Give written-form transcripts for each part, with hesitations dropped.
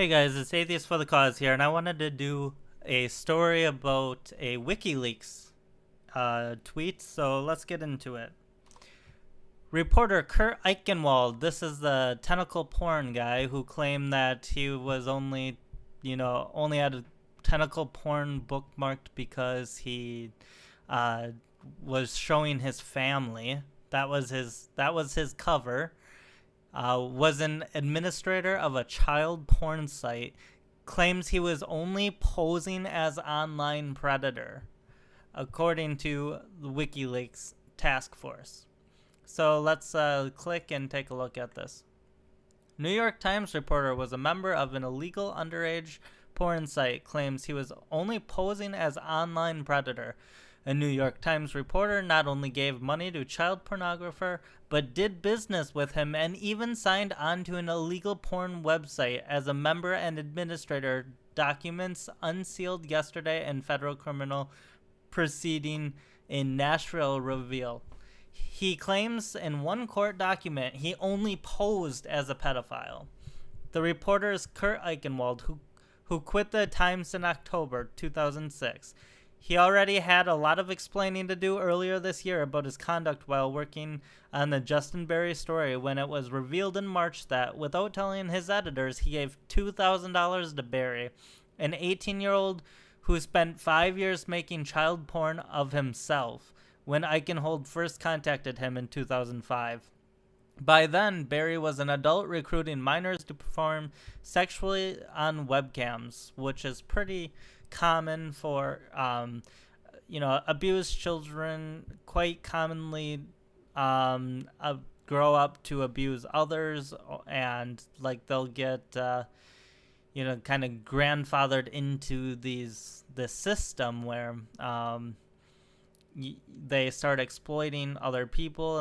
Hey guys, it's Atheist for the Cause here, and I wanted to do a story about a WikiLeaks tweet, so let's get into it. Reporter Kurt Eichenwald, this is the tentacle porn guy who claimed that he was only had a tentacle porn bookmarked because he was showing his family. That was his cover. Was an administrator of a child porn site, claims he was only posing as online predator, according to the WikiLeaks Task Force. So let's click and take a look at this. New York Times reporter was a member of an illegal underage porn site, claims he was only posing as online predator. A New York Times reporter not only gave money to child pornographer, but did business with him and even signed onto an illegal porn website as a member and administrator, documents unsealed yesterday in federal criminal proceeding in Nashville reveal. He claims in one court document he only posed as a pedophile. The reporter is Kurt Eichenwald, who quit the Times in October 2006. He already had a lot of explaining to do earlier this year about his conduct while working on the Justin Berry story, when it was revealed in March that, without telling his editors, he gave $2,000 to Berry, an 18-year-old who spent 5 years making child porn of himself, when Eichenwald first contacted him in 2005. By then, Berry was an adult recruiting minors to perform sexually on webcams, which is pretty common for abused children. Quite commonly grow up to abuse others, and they'll get kind of grandfathered into this system where they start exploiting other people,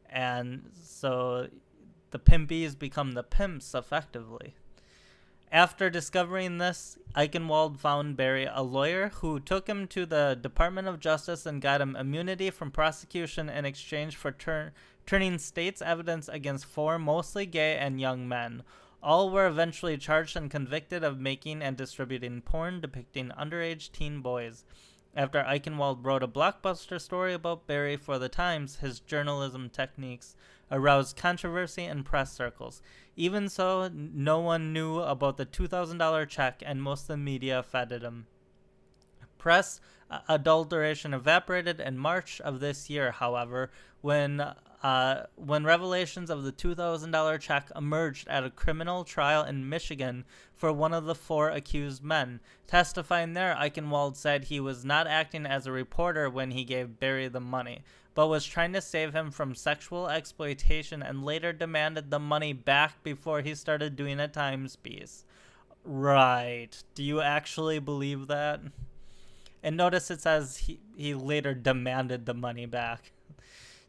and so the pimpies become the pimps effectively. After discovering this, Eichenwald found Berry a lawyer who took him to the Department of Justice and got him immunity from prosecution in exchange for turning state's evidence against 4 mostly gay and young men. All were eventually charged and convicted of making and distributing porn depicting underage teen boys. After Eichenwald wrote a blockbuster story about Berry for the Times, his journalism techniques aroused controversy in press circles. Even so, no one knew about the $2,000 check, and most of the media feted him. Press adulteration evaporated in March of this year, however, when revelations of the $2,000 check emerged at a criminal trial in Michigan for one of the 4 accused men. Testifying there, Eichenwald said he was not acting as a reporter when he gave Berry the money, but was trying to save him from sexual exploitation, and later demanded the money back before he started doing a Times piece. Right. Do you actually believe that? And notice it says he later demanded the money back.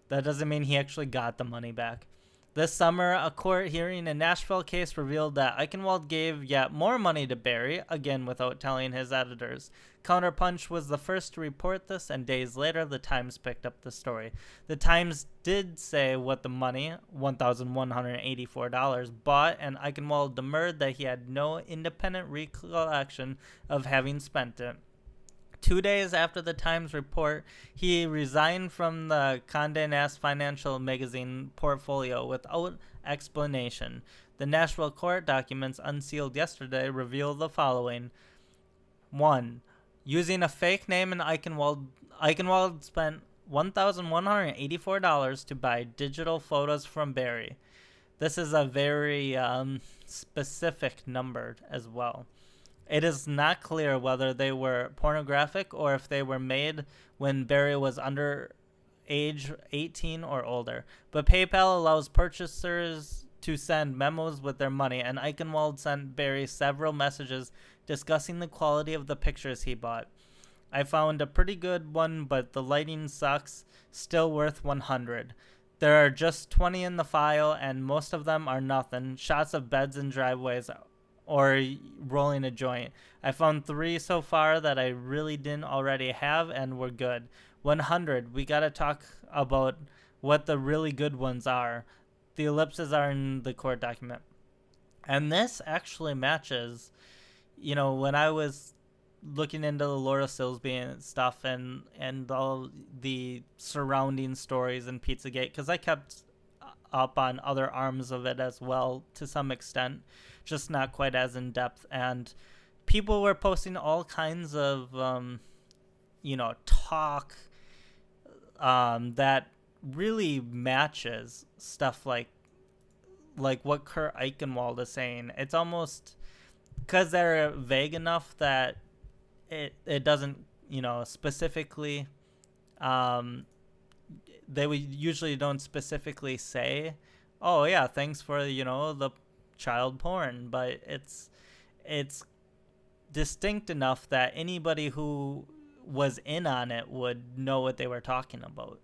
That doesn't mean he actually got the money back. This summer, a court hearing in Nashville case revealed that Eichenwald gave yet more money to Berry, again without telling his editors. CounterPunch was the first to report this, and days later, the Times picked up the story. The Times did say what the money, $1,184, bought, and Eichenwald demurred that he had no independent recollection of having spent it. 2 days after the Times report, he resigned from the Condé Nast Financial magazine portfolio without explanation. The Nashville court documents unsealed yesterday reveal the following. 1. Using a fake name in Eichenwald spent $1,184 to buy digital photos from Berry. This is a very specific number as well. It is not clear whether they were pornographic or if they were made when Berry was under age 18 or older. But PayPal allows purchasers to send memos with their money, and Eichenwald sent Berry several messages discussing the quality of the pictures he bought. I found a pretty good one, but the lighting sucks. Still worth $100. There are just 20 in the file, and most of them are nothing. Shots of beds and driveways or rolling a joint. I found 3 so far that I really didn't already have and were good. 100. We gotta talk about what the really good ones are. The ellipses are in the court document. And this actually matches, when I was looking into the Laura Silsby and stuff and all the surrounding stories in Pizzagate, because I kept up on other arms of it as well to some extent, just not quite as in depth. And people were posting all kinds of, talk that really matches stuff like what Kurt Eichenwald is saying. It's almost because they're vague enough that it doesn't, specifically, they would usually don't specifically say, oh yeah, thanks for, the child porn, but it's distinct enough that anybody who was in on it would know what they were talking about.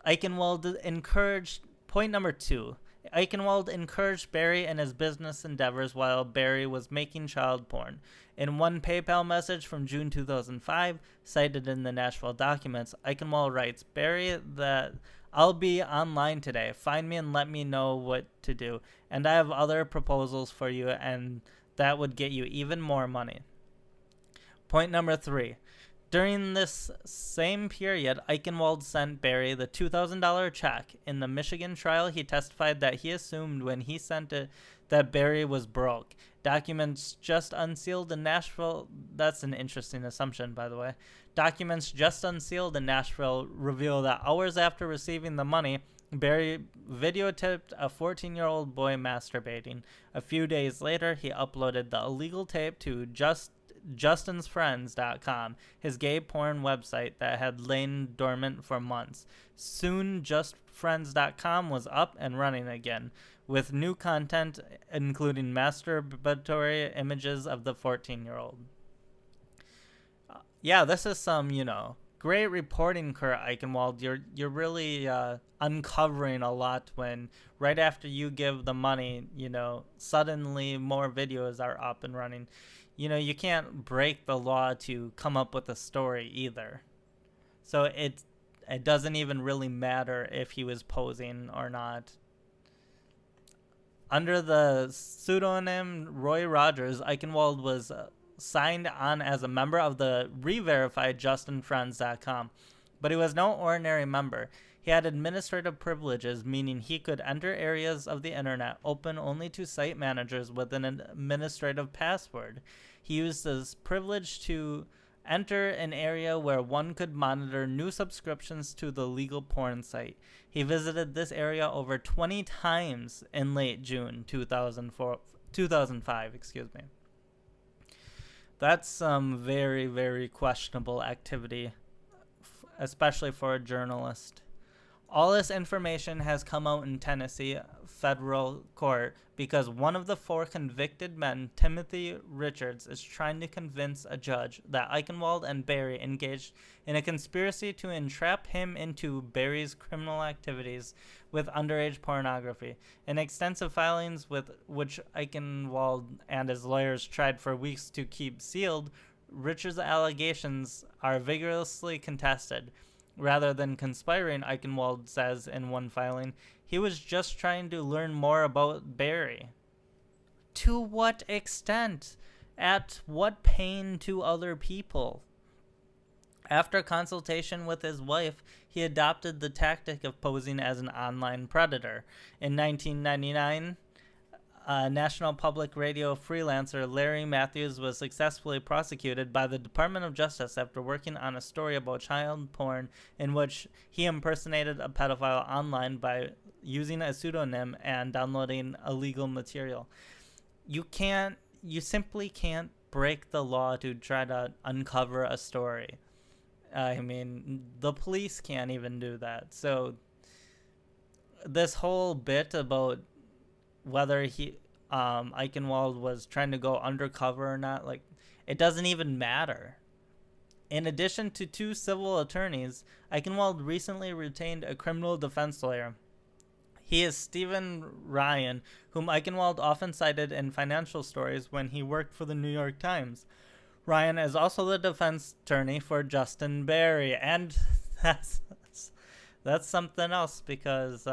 Eichenwald encouraged, point number 2, Eichenwald encouraged Barry in his business endeavors while Barry was making child porn. In one PayPal message from June 2005, cited in the Nashville documents, Eichenwald writes, Barry, that I'll be online today. Find me and let me know what to do. And I have other proposals for you, and that would get you even more money. Point number 3. During this same period, Eichenwald sent Barry the $2,000 check. In the Michigan trial, he testified that he assumed when he sent it that Barry was broke. Documents just unsealed in Nashville. That's an interesting assumption, by the way. Documents just unsealed in Nashville reveal that hours after receiving the money, Barry videotaped a 14-year-old boy masturbating. A few days later, he uploaded the illegal tape to JustinsFriends.com, his gay porn website that had lain dormant for months. Soon, JustFriends.com was up and running again, with new content including masturbatory images of the 14-year-old. Yeah, this is some, great reporting, Kurt Eichenwald. You're really uncovering a lot when right after you give the money, suddenly more videos are up and running. You can't break the law to come up with a story either. So it doesn't even really matter if he was posing or not. Under the pseudonym Roy Rogers, Eichenwald was signed on as a member of the re-verified JustinFriends.com, but he was no ordinary member. He had administrative privileges, meaning he could enter areas of the internet open only to site managers with an administrative password. He used this privilege to enter an area where one could monitor new subscriptions to the legal porn site. He visited this area over 20 times in late June 2005. That's some very, very questionable activity, especially for a journalist. All this information has come out in Tennessee federal court because one of the 4 convicted men, Timothy Richards, is trying to convince a judge that Eichenwald and Barry engaged in a conspiracy to entrap him into Barry's criminal activities with underage pornography. In extensive filings with which Eichenwald and his lawyers tried for weeks to keep sealed, Richards' allegations are vigorously contested. Rather than conspiring, Eichenwald says in one filing, he was just trying to learn more about Barry. To what extent? At what pain to other people? After consultation with his wife, he adopted the tactic of posing as an online predator. In 1999, National Public Radio freelancer Larry Matthews was successfully prosecuted by the Department of Justice after working on a story about child porn in which he impersonated a pedophile online by using a pseudonym and downloading illegal material. You simply can't break the law to try to uncover a story. I mean, the police can't even do that. So this whole bit about whether Eichenwald was trying to go undercover or not, it doesn't even matter. In addition to 2 civil attorneys, Eichenwald recently retained a criminal defense lawyer. He is Stephen Ryan, whom Eichenwald often cited in financial stories when he worked for the New York Times. Ryan is also the defense attorney for Justin Barry, and that's something else because,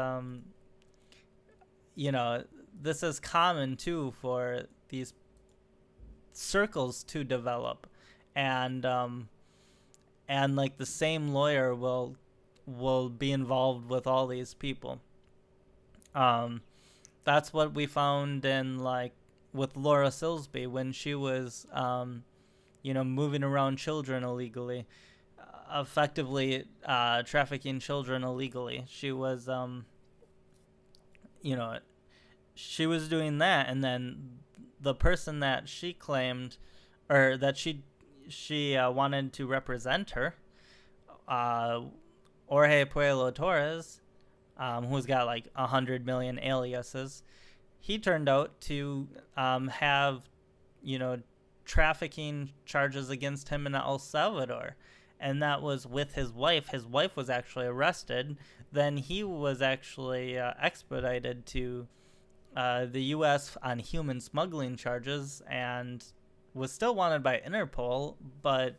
this is common too for these circles to develop, and like the same lawyer will be involved with all these people. That's what we found in like with Laura Silsby when she was moving around children illegally, effectively trafficking children illegally. She was she was doing that, and then the person that she claimed, or that she wanted to represent her, Jorge Puello Torres, who's got like 100 million aliases, he turned out to have, trafficking charges against him in El Salvador. And that was with his wife. His wife was actually arrested. Then he was actually expedited to the U.S. on human smuggling charges and was still wanted by Interpol. But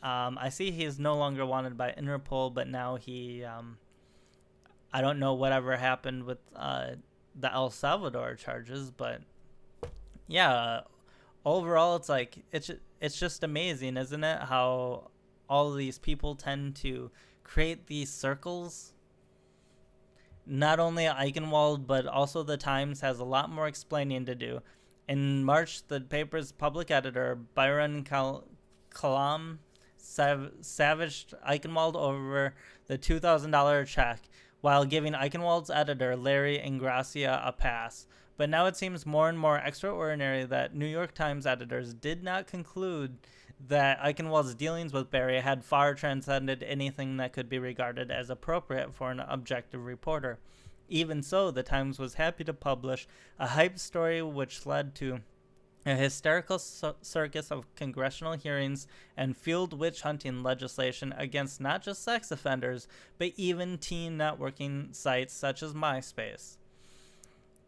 I see he's no longer wanted by Interpol, but now he... I don't know whatever happened with the El Salvador charges, but yeah, overall it's like it's just amazing, isn't it? How all of these people tend to create these circles. Not only Eichenwald, but also the Times has a lot more explaining to do. In March, the paper's public editor, Byron Kalam, savaged Eichenwald over the $2,000 check, while giving Eichenwald's editor, Larry Ingrassia, a pass. But now it seems more and more extraordinary that New York Times editors did not conclude that Eichenwald's dealings with Barry had far transcended anything that could be regarded as appropriate for an objective reporter. Even so, the Times was happy to publish a hype story which led to a hysterical circus of congressional hearings and fueled witch hunting legislation against not just sex offenders, but even teen networking sites such as MySpace.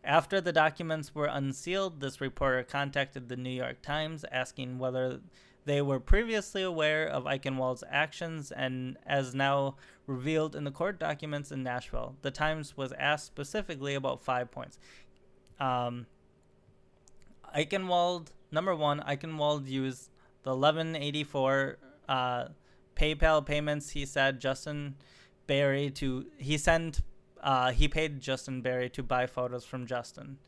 After the documents were unsealed, this reporter contacted the New York Times asking whether they were previously aware of Eichenwald's actions, and as now revealed in the court documents in Nashville, the Times was asked specifically about 5 points. Number one, Eichenwald used the 1184 PayPal payments. He said he paid Justin Barry to buy photos from Justin.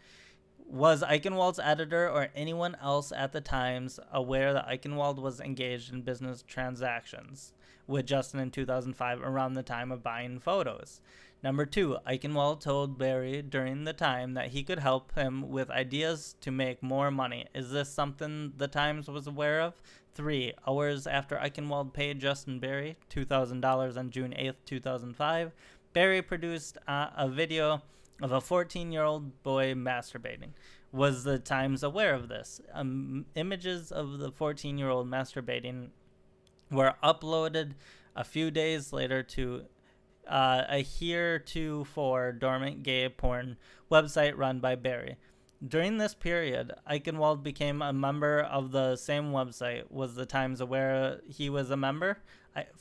Was Eichenwald's editor or anyone else at the Times aware that Eichenwald was engaged in business transactions with Justin in 2005 around the time of buying photos? Number two, Eichenwald told Barry during the time that he could help him with ideas to make more money. Is this something the Times was aware of? 3 hours after Eichenwald paid Justin Barry $2,000 on June 8th, 2005, Barry produced a video of a 14-year-old boy masturbating. Was the Times aware of this? Images of the 14-year-old masturbating were uploaded a few days later to a heretofore dormant gay porn website run by Barry. During this period, Eichenwald became a member of the same website. Was the Times aware he was a member?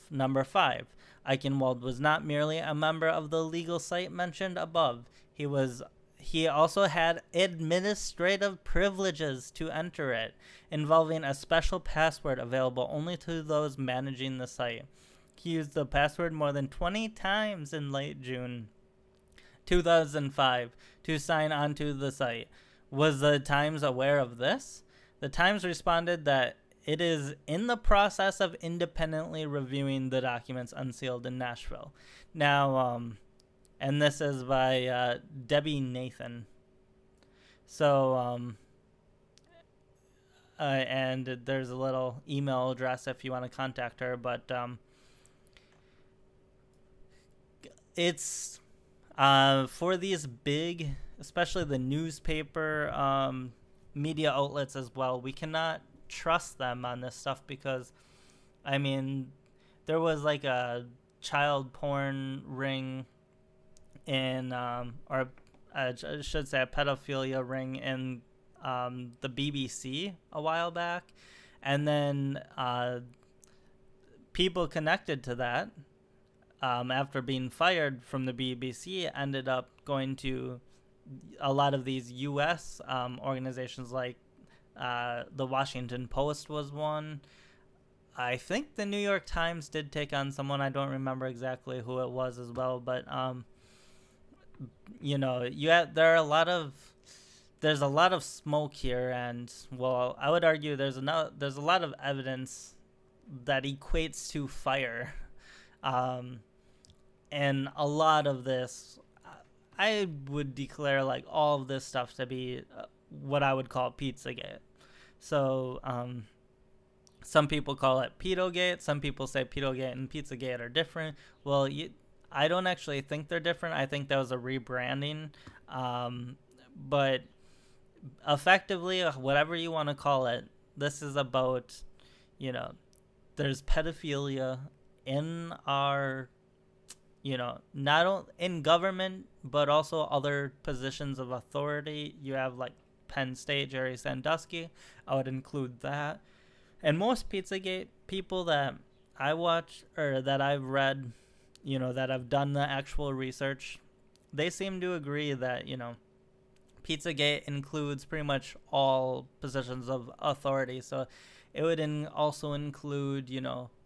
Number 5. Eichenwald was not merely a member of the legal site mentioned above. He also had administrative privileges to enter it, involving a special password available only to those managing the site. He used the password more than 20 times in late June 2005 to sign onto the site. Was the Times aware of this? The Times responded that it is in the process of independently reviewing the documents unsealed in Nashville. Now, and this is by Debbie Nathan. So, and there's a little email address if you want to contact her, but it's for these big, especially the newspaper media outlets as well, we cannot trust them on this stuff because, I mean, there was like a child porn ring in, or I should say a pedophilia ring in the BBC a while back, and then people connected to that after being fired from the BBC ended up going to a lot of these U.S. Organizations, like the Washington Post was one. I think the New York Times did take on someone. I don't remember exactly who it was as well, but there are there's a lot of smoke here, and well, I would argue there's a lot of evidence that equates to fire, and a lot of this, I would declare like all of this stuff to be what I would call Pizzagate. So some people call it Pedogate. Some people say Pedogate and Pizzagate are different. Well, I don't actually think they're different. I think that was a rebranding. But effectively, whatever you want to call it, this is about, there's pedophilia in our, not in government, but also other positions of authority. You have like Penn State, Jerry Sandusky. I would include that. And most Pizzagate people that I watch or that I've read, that have done the actual research, they seem to agree that, Pizzagate includes pretty much all positions of authority. So it would also include,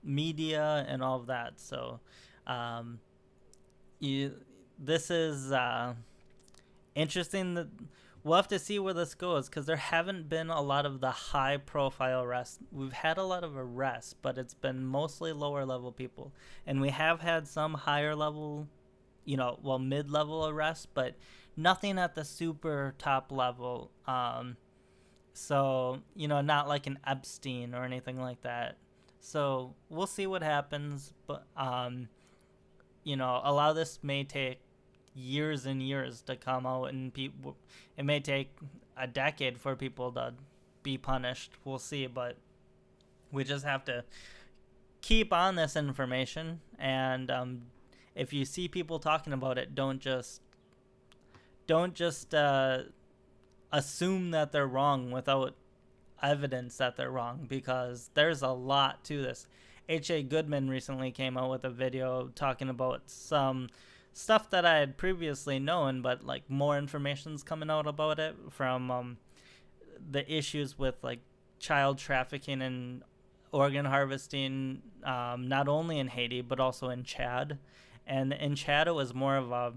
media and all of that. So this is interesting. That we'll have to see where this goes, because there haven't been a lot of the high profile arrests. We've had a lot of arrests, but it's been mostly lower level people. And we have had some higher level, mid-level arrests, but nothing at the super top level. So, not like an Epstein or anything like that. So we'll see what happens. But, a lot of this may take years and years to come out, and it may take a decade for people to be punished. We'll see, but we just have to keep on this information, and if you see people talking about it, don't just assume that they're wrong without evidence that they're wrong, because there's a lot to this. H.A. Goodman recently came out with a video talking about some stuff that I had previously known, but like more information's coming out about it from the issues with like child trafficking and organ harvesting, not only in Haiti but also in Chad. And in Chad it was more of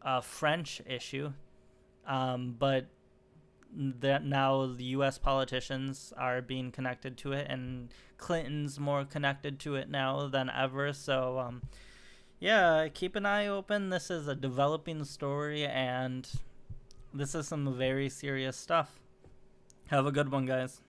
a French issue, but that now the U.S. politicians are being connected to it, and Clinton's more connected to it now than ever. So yeah, keep an eye open. This is a developing story, and this is some very serious stuff. Have a good one, guys.